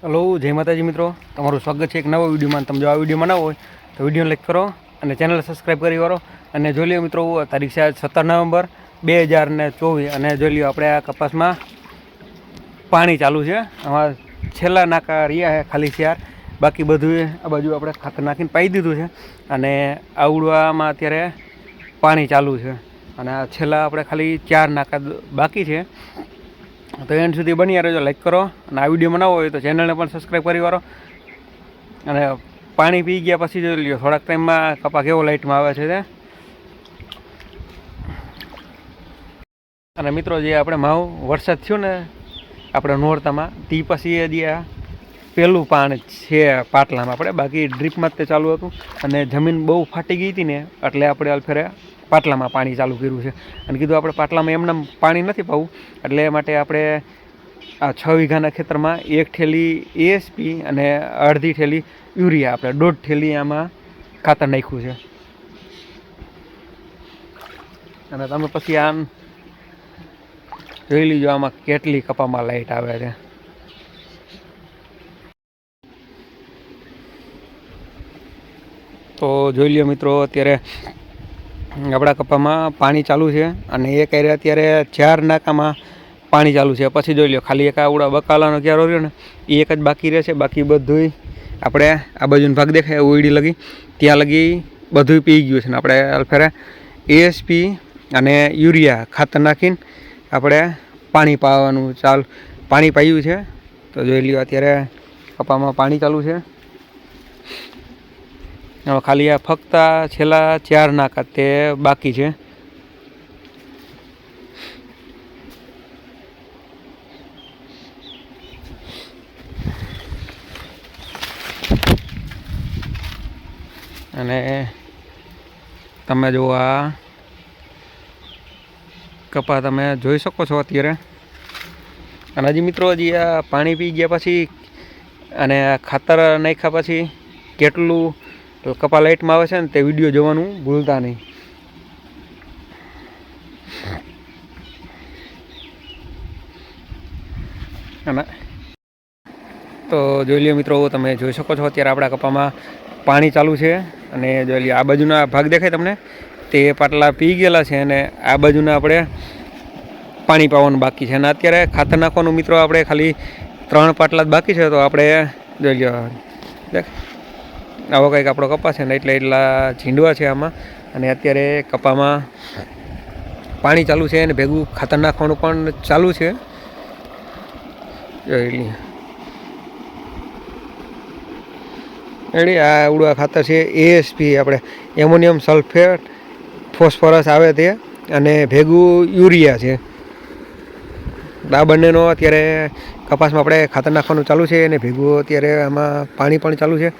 Hello जय माताजी मित्रों, तमारू स्वागत है एक नवा विडियो में। तब जो आ विडियो में नवा हो तो विडियो लाइक करो और चैनल सब्सक्राइब करी करो। और जो लियो मित्रों तारीख से 17 नवंबर 2024 और जो लियो अपने आ कपास में पानी चालू है। आम छेल्ला नाका रहा है खाली शेर, बाकी बधु आ बाजू अपने खातर नाखी पाई दीधुं है। आवड़वा में अत्यारे पानी चालू है और आ छेल्ला अपने खाली 4 नाका बाकी है। तो एंड सुधी बनी रहो, लाइक करो और आ विडियो में न हो तो चैनल ने सब्सक्राइब करी करो। और पानी पी गया पछी जो लियो थोड़ा टाइम में कपा केवो लाइट में आवे छे। अने मित्रों जे आपणे माव वरसाद थयो ने आपणे नोरता में ती पछी हजी आ पहेलुं पाण छे पाटला में आपणे, बाकी ड्रीप में ते चालू हतुं अने जमीन बहु फाटी गई थी ने एटले आपणे अल्फेरे पाटला में पानी चालू कर्युं छे। अने कीधुं आपणे पाटला में एमनेम पाणी नथी पावुं एटले माटे आपणे आ 6 वीघाना खेतर में 1 थैली एएसपी अने अर्धी थैली यूरिया आपणे 1.5 थैली आमां खातर नाख्युं छे। अने तमे पछी आम जोई लीजो आमां केटली कपामां लाइट आवे छे। तो जोई ल्यो मित्रों अत्यारे आपड़ा कपामां पानी चालू है और एक अत्यारे 4 नाकामां पानी चालू है। पछी जोई लो खाली एक आवड़ा बकालानो क्यारो रह्यो ने एक ज बाकी रहेशे, बाकी बधुंय आपणे आ बाजुनो भाग देखाय ओयडी लगी त्यां लगी बधुंय पी गयुं छे। आपणे अल्फेरे एएसपी अने यूरिया खातर नाखीने आपणे पाणी पावानुं पाणी पायुं छे। तो जोई ल्यो अत्यारे कपामां पाणी चालू है। खाली आ फक्त छेल्ला 4 नाका ते बाकी है। अने तमे जो आ कपा तमे जोई शको छो अत्यारे। अने हजी मित्रों हजी आ पाणी पी गया पछी अने खातर नाख्या पछी केटलुं कपा लाइट में आवे छे ने ते विडियो जोवानुं भूलता नहीं। तो जोई ल्यो मित्रों तमे जोई शको छो अत्यारे आपड़ा कपामां पाणी चालू है। अने जोई ल्यो आ बाजुना भाग देखाय तमने ते पाटला पी गेला छे अने आ बाजुना आपणे पाणी पावानुं बाकी छे। अने अत्यारे खातर नाखवानुं मित्रों आपणे खाली 3 पाटला ज बाकी छे। तो आपणे जोई ल्यो देख आवो कंईक आपणो कपा छे ने એટલા झींडवा छे आमां। अने अत्यारे कपामां पाणी चालू छे अने भेगुं खातर नाखवानुं पण चालू छे। जोई ल्यो एडी आ उड़वा खातर छे एएसपी आपणे एमोनियम सल्फेट फॉस्फरस आवे ते अने भेगुं यूरिया छे। आ बंनेनो अत्यारे कपासमां आपणे खातर नाखवानुं चालू छे अने भेगुं अत्यारे आमां पाणी पण चालू छे।